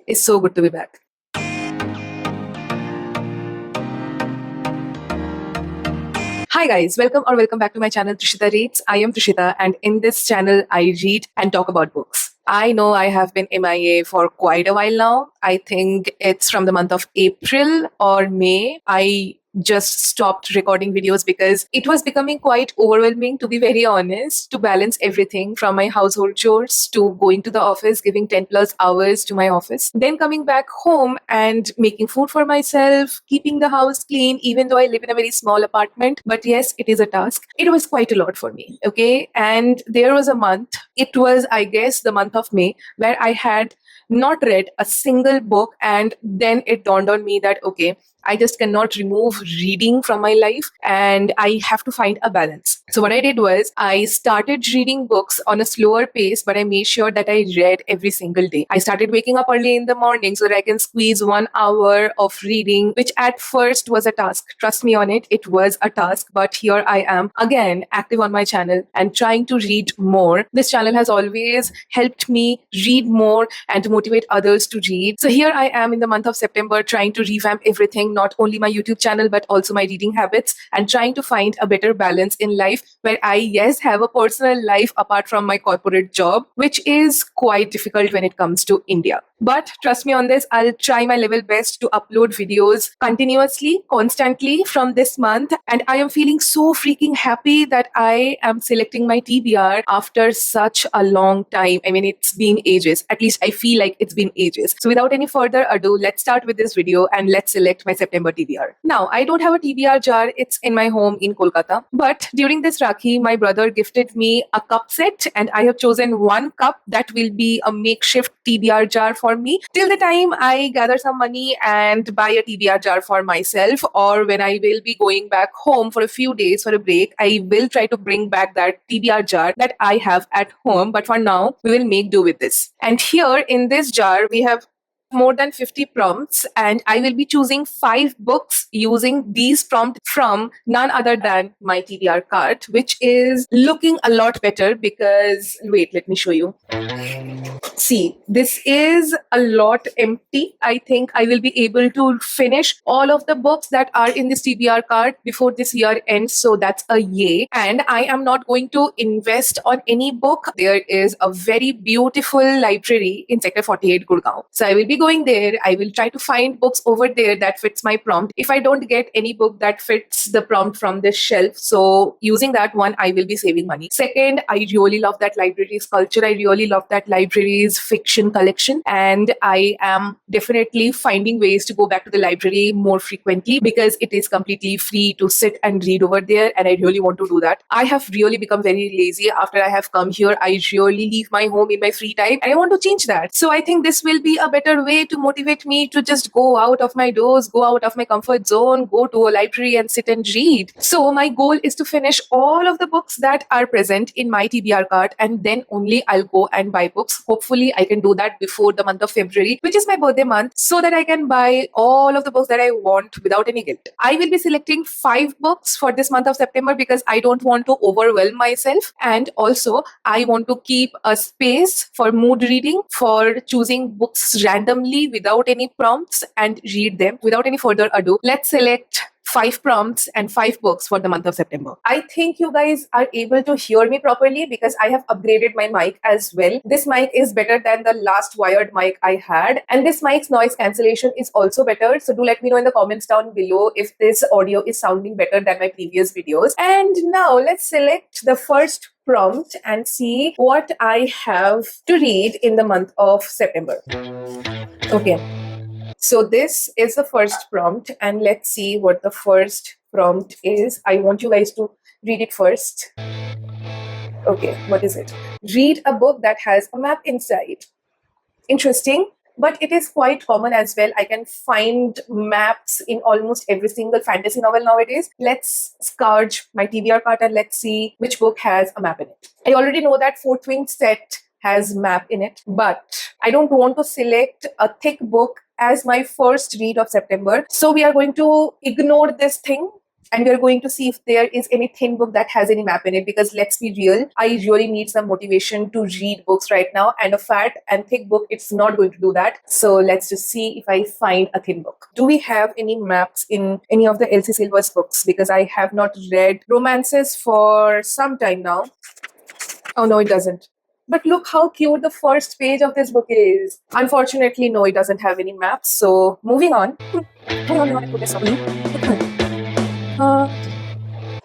It's so good to be back. Hi guys, welcome back to my channel Trishita Reads. I am Trishita and in this channel I read and talk about books. I know I have been MIA for quite a while now. I think it's from the month of April or May. I just stopped recording videos because it was becoming quite overwhelming, to be very honest, to balance everything from my household chores to going to the office, giving 10 plus hours to my office, then coming back home and making food for myself, keeping the house clean, even though I live in a very small apartment. But yes, it is a task. It was quite a lot for me. Okay. And there was a month, it was, I guess, the month of May, where I had not read a single book. And then it dawned on me that, okay, I just cannot remove reading from my life and I have to find a balance. So, what I did was I started reading books on a slower pace, but I made sure that I read every single day. I started waking up early in the morning so that I can squeeze 1 hour of reading, which at first was a task. Trust me on it, it was a task. But here I am again, active on my channel and trying to read more. This channel has always helped me read more and to motivate others to read. So, here I am in the month of September trying to revamp everything, not only my YouTube channel, but also my reading habits, and trying to find a better balance in life where I, yes, have a personal life apart from my corporate job, which is quite difficult when it comes to India. But trust me on this, I'll try my level best to upload videos continuously, constantly from this month. And I am feeling so freaking happy that I am selecting my TBR after such a long time. I mean, it's been ages. At least I feel like it's been ages. So without any further ado, let's start with this video and let's select my September TBR. Now, I don't have a TBR jar. It's in my home in Kolkata. But during this Rakhi, my brother gifted me a cup set and I have chosen one cup that will be a makeshift TBR jar for me till the time I gather some money and buy a TBR jar for myself, or when I will be going back home for a few days for a break, I will try to bring back that TBR jar that I have at home. But for now, we will make do with this. And here in this jar, we have more than 50 prompts, and I will be choosing 5 books using these prompts from none other than my TBR cart, which is looking a lot better because, wait, let me show you. See, this is a lot empty. I think I will be able to finish all of the books that are in this TBR card before this year ends. So that's a yay. And I am not going to invest on any book. There is a very beautiful library in Sector 48, Gurgaon. So I will be going there. I will try to find books over there that fits my prompt. If I don't get any book that fits the prompt from this shelf, so using that one, I will be saving money. Second, I really love that library's culture. I really love that library's fiction collection. And I am definitely finding ways to go back to the library more frequently because it is completely free to sit and read over there. And I really want to do that. I have really become very lazy after I have come here. I really leave my home in my free time and I want to change that. So I think this will be a better way to motivate me to just go out of my doors, go out of my comfort zone, go to a library and sit and read. So my goal is to finish all of the books that are present in my TBR cart and then only I'll go and buy books. Hopefully I can do that before the month of February, which is my birthday month, so that I can buy all of the books that I want without any guilt. I will be selecting 5 books for this month of September because I don't want to overwhelm myself. And also I want to keep a space for mood reading, for choosing books randomly without any prompts and read them. Without any further ado, let's select 5 prompts and 5 books for the month of September. I think you guys are able to hear me properly because I have upgraded my mic as well. This mic is better than the last wired mic I had, and this mic's noise cancellation is also better. So do let me know in the comments down below if this audio is sounding better than my previous videos. And now let's select the first prompt and see what I have to read in the month of September. Okay. So this is the first prompt, and let's see what the first prompt is. I want you guys to read it first. Okay, what is it? Read a book that has a map inside. Interesting, but it is quite common as well. I can find maps in almost every single fantasy novel nowadays. Let's scourge my TBR cart and let's see which book has a map in it. I already know that Fourth Wing set has map in it, but I don't want to select a thick book as my first read of September. So we are going to ignore this thing And we're going to see if there is any thin book that has any map in it, because let's be real, I really need some motivation to read books right now, and a fat and thick book, it's not going to do that. So let's just see if I find a thin book. Do we have any maps in any of the Elsie Silver's books? Because I have not read romances for some time now. Oh no, it doesn't. But look how cute the first page of this book is. Unfortunately, no, it doesn't have any maps. So moving on. Hang on, I want to put this on.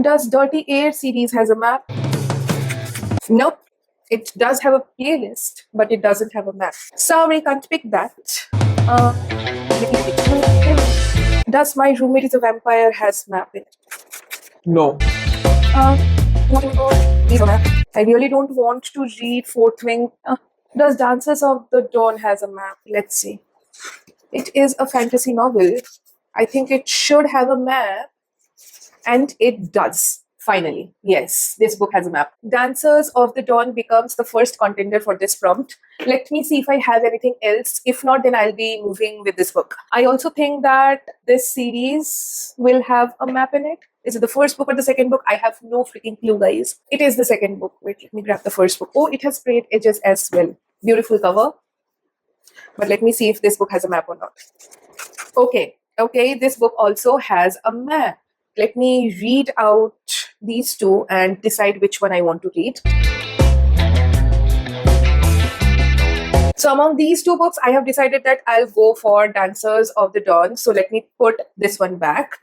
Does Dirty Air series has a map? Nope. It does have a playlist, but it doesn't have a map. Sorry, can't pick that. Does My Roommate is a Vampire has map in it? No. I really don't want to read Fourth Wing. Does Dances of the Dawn has a map? Let's see. It is a fantasy novel. I think it should have a map. And it does. Finally, yes, this book has a map. Dancers of the Dawn becomes the first contender for this prompt. Let me see if I have anything else. If not, then I'll be moving with this book. I also think that this series will have a map in it. Is it the first book or the second book? I have no freaking clue, guys. It is the second book. Wait, let me grab the first book. Oh, it has sprayed edges as well. Beautiful cover. But let me see if this book has a map or not. Okay, this book also has a map. Let me read out these two and decide which one I want to read. So among these two books, I have decided that I'll go for Dancers of the Dawn. So let me put this one back.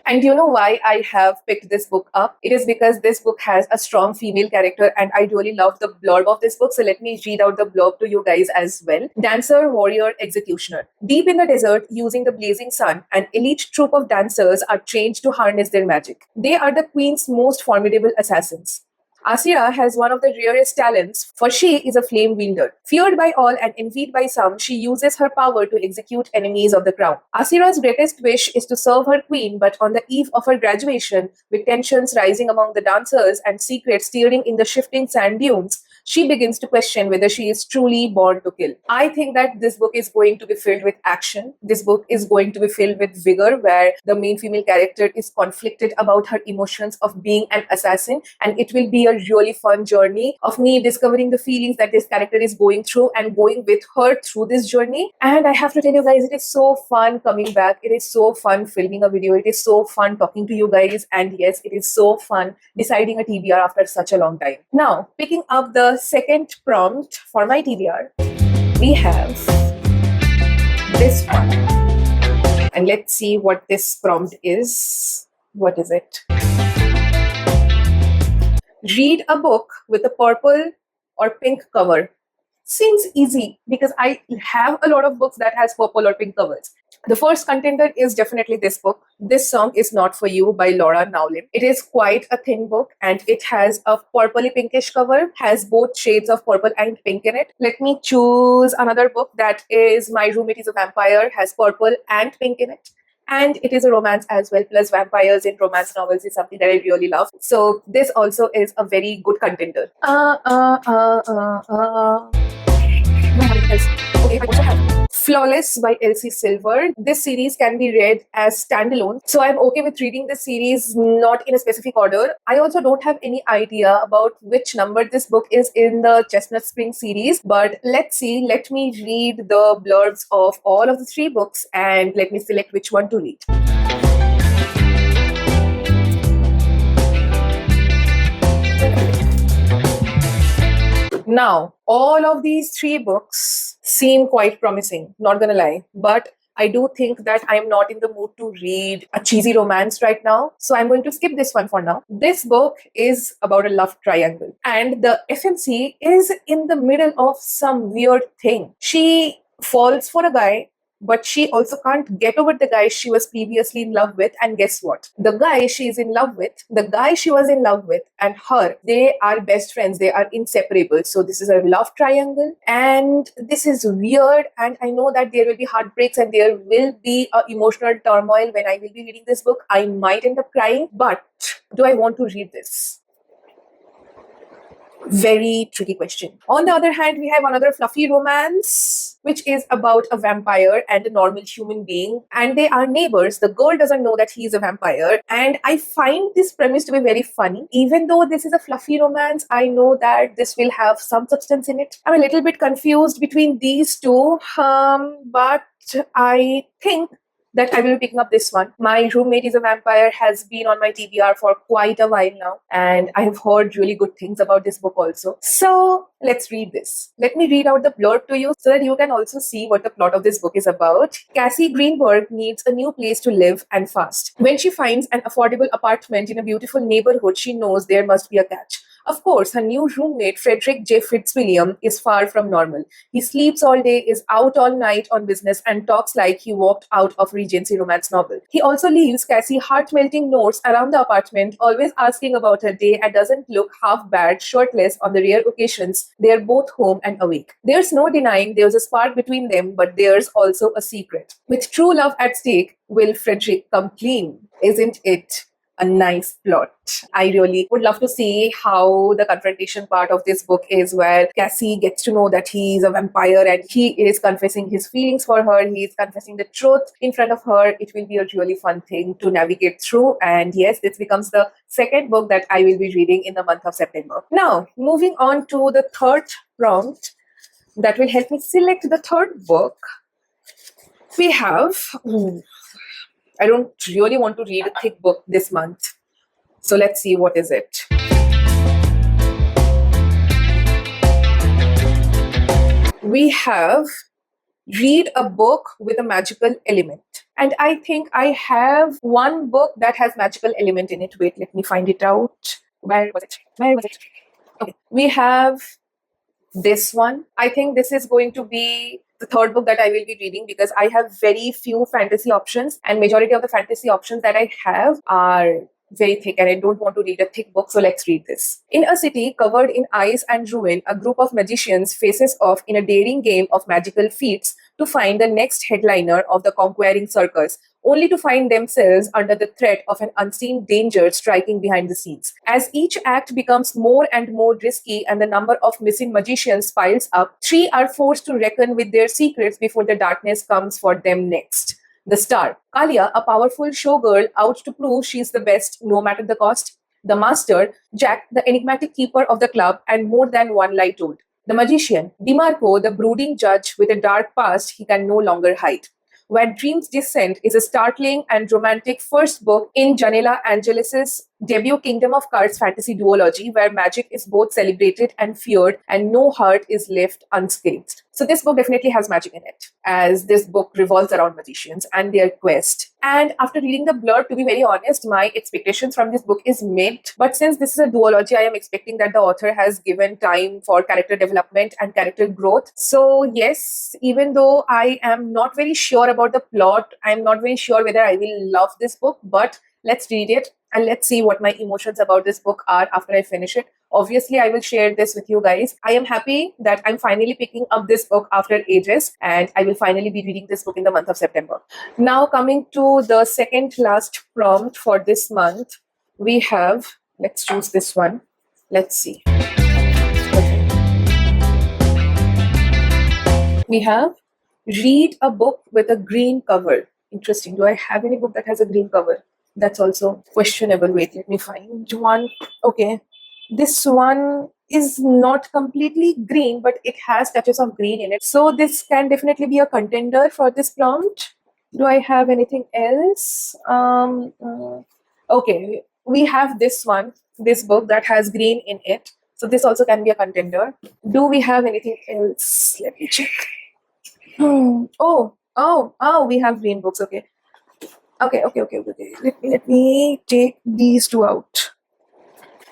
And you know why I have picked this book up? It is because this book has a strong female character and I really love the blurb of this book. So let me read out the blurb to you guys as well. Dancer, warrior, executioner. Deep in the desert, using the blazing sun, an elite troupe of dancers are trained to harness their magic. They are the queen's most formidable assassins. Asira has one of the rarest talents, for she is a flame wielder. Feared by all and envied by some, she uses her power to execute enemies of the crown. Asira's greatest wish is to serve her queen, but on the eve of her graduation, with tensions rising among the dancers and secrets stirring in the shifting sand dunes, she begins to question whether she is truly born to kill. I think that this book is going to be filled with action. This book is going to be filled with vigor, where the main female character is conflicted about her emotions of being an assassin, and it will be a really fun journey of me discovering the feelings that this character is going through and going with her through this journey. And I have to tell you guys, it is so fun coming back. It is so fun filming a video. It is so fun talking to you guys. And yes, it is so fun deciding a TBR after such a long time. Now, picking up the second prompt for my TBR, we have this one. And let's see what this prompt is. What is it? Read a book with a purple or pink cover. Seems easy because I have a lot of books that has purple or pink covers. The first contender is definitely this book. This Song Is Not For You by Laura Nowlin. It is quite a thin book and it has a purpley pinkish cover, has both shades of purple and pink in it. Let me choose another book that is My Roommate is a Vampire, has purple and pink in it. And it is a romance as well, plus vampires in romance novels is something that I really love. So this also is a very good contender. Okay, I also have Flawless by Elsie Silver. This series can be read as standalone. So I'm okay with reading this series not in a specific order. I also don't have any idea about which number this book is in the Chestnut Spring series. But let's see. Let me read the blurbs of all of the three books and let me select which one to read. Now, all of these three books seem quite promising, not gonna lie, but I do think that I'm not in the mood to read a cheesy romance right now. So I'm going to skip this one for now. This book is about a love triangle and the FMC is in the middle of some weird thing. She falls for a guy, but she also can't get over the guy she was previously in love with. And guess what? The guy she is in love with, the guy she was in love with, and her, they are best friends. They are inseparable. So this is a love triangle. And this is weird. And I know that there will be heartbreaks and there will be emotional turmoil when I will be reading this book. I might end up crying, but do I want to read this? Very tricky question. On the other hand, we have another fluffy romance, which is about a vampire and a normal human being, and they are neighbors. The girl doesn't know that he is a vampire, and I find this premise to be very funny. Even though this is a fluffy romance, I know that this will have some substance in it. I'm a little bit confused between these two, but I think that I will be picking up this one. My roommate is a vampire has been on my TBR for quite a while now, and I have heard really good things about this book also. So let's read this. Let me read out the blurb to you so that you can also see what the plot of this book is about. Cassie Greenberg needs a new place to live and fast. When she finds an affordable apartment in a beautiful neighborhood, she knows there must be a catch. Of course, her new roommate, Frederick J. Fitzwilliam, is far from normal. He sleeps all day, is out all night on business, and talks like he walked out of Regency romance novel. He also leaves Cassie heart-melting notes around the apartment, always asking about her day, and doesn't look half bad, shirtless on the rare occasions they are both home and awake. There's no denying there's a spark between them, but there's also a secret. With true love at stake, will Frederick come clean? Isn't it a nice plot? I really would love to see how the confrontation part of this book is, where Cassie gets to know that he's a vampire and he is confessing his feelings for her. He is confessing the truth in front of her. It will be a really fun thing to navigate through. And yes, this becomes the second book that I will be reading in the month of September. Now, moving on to the third prompt that will help me select the third book. We have... I don't really want to read a thick book this month. So let's see, what is it? We have read a book with a magical element. And I think I have one book that has magical element in it. Wait, let me find it out. Where was it? Okay, we have this one. I think this is going to be the third book that I will be reading, because I have very few fantasy options, and majority of the fantasy options that I have are very thick, and I don't want to read a thick book. So let's read this. In a city covered in ice and ruin, a group of magicians faces off in a daring game of magical feats to find the next headliner of the conquering circus, only to find themselves under the threat of an unseen danger striking behind the scenes. As each act becomes more and more risky and the number of missing magicians piles up, three are forced to reckon with their secrets before the darkness comes for them next. The star, Kalia, a powerful showgirl out to prove she's the best no matter the cost. The master, Jack, the enigmatic keeper of the club and more than one lie told. The magician, DeMarco, the brooding judge with a dark past he can no longer hide. Where Dreams Descent is a startling and romantic first book in Janela Angelis's debut Kingdom of Cards fantasy duology, where magic is both celebrated and feared and no heart is left unscathed. So this book definitely has magic in it, as this book revolves around magicians and their quest. And after reading the blurb, to be very honest, my expectations from this book is mid. But since this is a duology, I am expecting that the author has given time for character development and character growth. So yes, even though I am not very sure about the plot, I'm not very sure whether I will love this book, but let's read it and let's see what my emotions about this book are after I finish it. Obviously, I will share this with you guys. I am happy that I'm finally picking up this book after ages, and I will finally be reading this book in the month of September. Now, coming to the second last prompt for this month, we have, let's choose this one. Let's see. Okay. We have read a book with a green cover. Interesting. Do I have any book that has a green cover? That's also questionable. Wait, let me find one. Okay. This one is not completely green, but it has touches of green in it. So this can definitely be a contender for this prompt. Do I have anything else? Okay, we have this one, this book that has green in it. So this also can be a contender. Do we have anything else? Let me check. Oh, we have green books. Okay. Okay. Let me take these two out.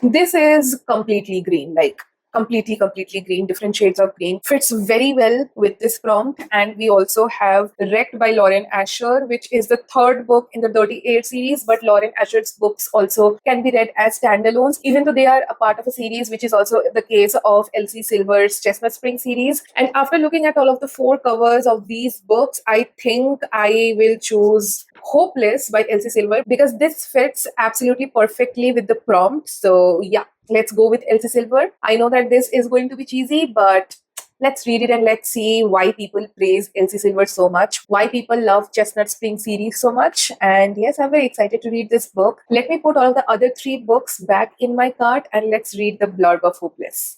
This is completely green, like completely green, different shades of green. Fits very well with this prompt. And we also have Wrecked by Lauren Asher, which is the third book in the Dirty Air series. But Lauren Asher's books also can be read as standalones, even though they are a part of a series, which is also the case of Elsie Silver's Chestnut Spring series. And after looking at all of the four covers of these books, I think I will choose Hopeless by Elsie Silver, because this fits absolutely perfectly with the prompt. So yeah, Let's go with Elsie Silver. I know that this is going to be cheesy, but let's read it and let's see why people praise Elsie Silver so much, why people love Chestnut Spring series so much. And yes, I'm very excited to read this book. Let me put all the other 3 books back in my cart and let's read the blurb of Hopeless.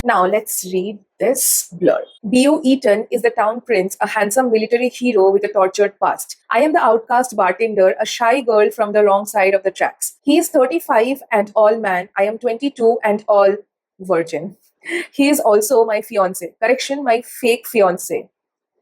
Now let's read this blurb. B.O. Eaton is the town prince, a handsome military hero with a tortured past. I am the outcast bartender, a shy girl from the wrong side of the tracks. He is 35 and all man. I am 22 and all virgin. He is also my fiance. Correction, my fake fiance.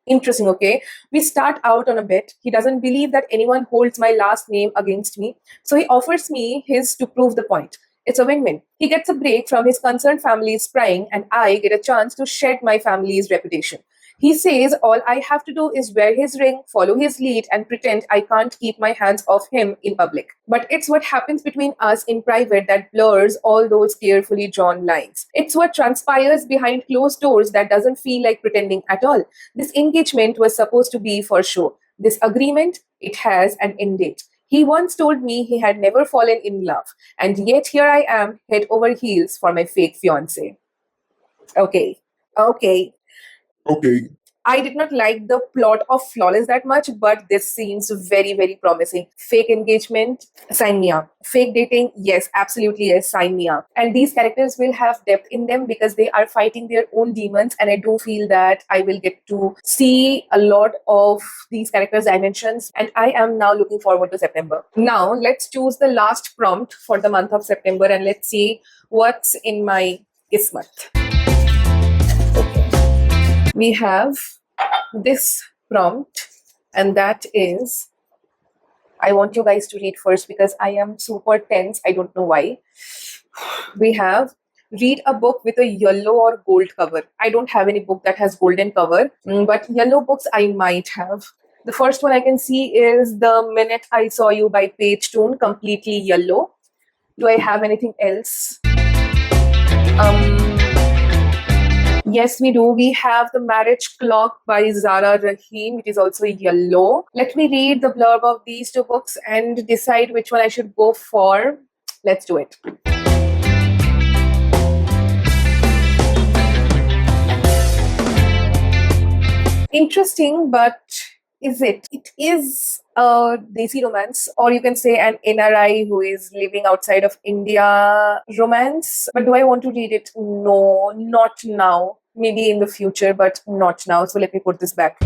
Interesting, okay? We start out on a bet. He doesn't believe that anyone holds my last name against me, so he offers me his to prove the point. It's a win-win. He gets a break from his concerned family's prying, and I get a chance to shed my family's reputation. He says all I have to do is wear his ring, follow his lead, and pretend I can't keep my hands off him in public. But it's what happens between us in private that blurs all those carefully drawn lines. It's what transpires behind closed doors that doesn't feel like pretending at all. This engagement was supposed to be for show. This agreement, it has an end date. He once told me he had never fallen in love, and yet here I am, head over heels for my fake fiance. Okay. I did not like the plot of Flawless that much, but this seems very, very promising. Fake engagement, sign me up. Fake dating, yes, absolutely yes, sign me up. And these characters will have depth in them because they are fighting their own demons, and I do feel that I will get to see a lot of these characters' dimensions, and I am now looking forward to September. Now, let's choose the last prompt for the month of September and let's see what's in my Kismat. We have this prompt, and that is, I want you guys to read first because I am super tense. I don't know why. We have, read a book with a yellow or gold cover. I don't have any book that has golden cover, but yellow books I might have. The first one I can see is The Minute I Saw You by Paige Toon, completely yellow. Do I have anything else? Yes, we do. We have The Marriage Clock by Zara Rahim, which is also yellow. Let me read the blurb of these 2 books and decide which one I should go for. Let's do it. Interesting, but is it? It is a Desi romance, or you can say an NRI who is living outside of India romance. But do I want to read it? No, not now. Maybe in the future, but not now. So let me put this back.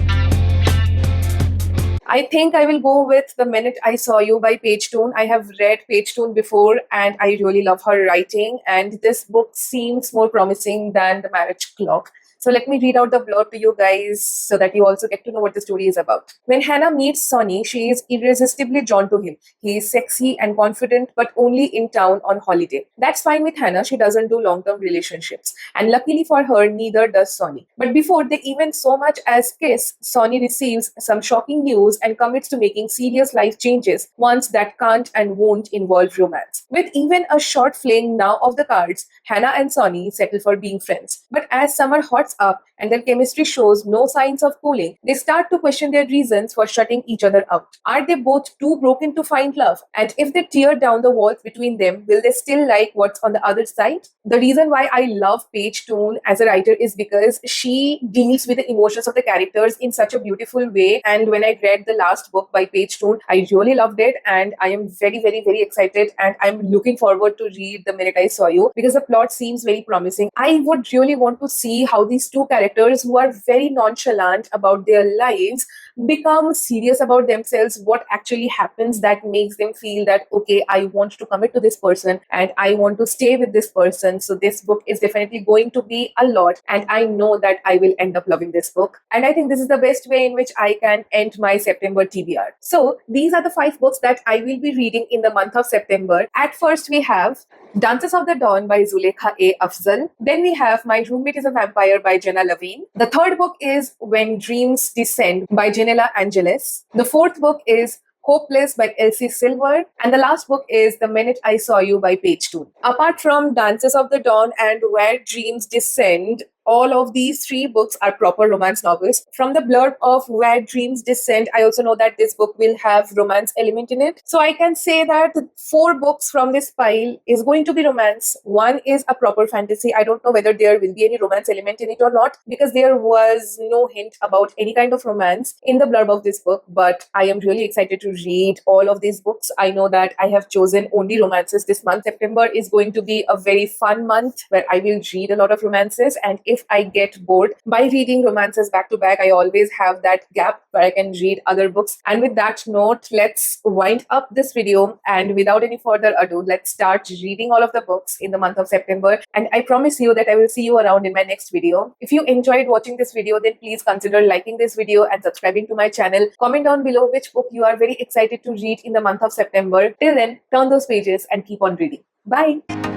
I think I will go with The Minute I Saw You by Paige Toon. I have read Paige Toon before and I really love her writing, and this book seems more promising than The Marriage Clock. So let me read out the blurb to you guys so that you also get to know what the story is about. When Hannah meets Sonny, she is irresistibly drawn to him. He is sexy and confident, but only in town on holiday. That's fine with Hannah. She doesn't do long-term relationships. And luckily for her, neither does Sonny. But before they even so much as kiss, Sonny receives some shocking news and commits to making serious life changes, ones that can't and won't involve romance. With even a short fling now off the cards, Hannah and Sonny settle for being friends. But as summer hots up and their chemistry shows no signs of cooling, they start to question their reasons for shutting each other out. Are they both too broken to find love? And if they tear down the walls between them, will they still like what's on the other side? The reason why I love Paige Toon as a writer is because she deals with the emotions of the characters in such a beautiful way. And when I read the last book by Paige Toon, I really loved it, and I am very, very, very excited, and I'm looking forward to read The Minute I Saw You because the plot seems very promising. I would really want to see how these 2 characters who are very nonchalant about their lives become serious about themselves. What actually happens that makes them feel that, okay, I want to commit to this person and I want to stay with this person. So this book is definitely going to be a lot, and I know that I will end up loving this book. And I think this is the best way in which I can end my September TBR. So these are the 5 books that I will be reading in the month of September. At first, we have Dances of the Dawn by Zulekha A. Afzal. Then we have My Roommate is a Vampire by Jenna Levine. The third book is When Dreams Descend by Janella Angeles. The fourth book is Hopeless by Elsie Silver. And the last book is The Minute I Saw You by Paige Toon. Apart from Dances of the Dawn and Where Dreams Descend, all of these three books are proper romance novels. From the blurb of Where Dreams Descend, I also know that this book will have romance element in it. So I can say that four books from this pile is going to be romance. One is a proper fantasy. I don't know whether there will be any romance element in it or not, because there was no hint about any kind of romance in the blurb of this book. But I am really excited to read all of these books. I know that I have chosen only romances this month. September is going to be a very fun month where I will read a lot of romances, and if I get bored by reading romances back to back, I always have that gap where I can read other books. And with that note, let's wind up this video, and without any further ado, let's start reading all of the books in the month of September. And I promise you that I will see you around in my next video. If you enjoyed watching this video, then please consider liking this video and subscribing to my channel. Comment down below which book you are very excited to read in the month of September. Till then, turn those pages and keep on reading. Bye.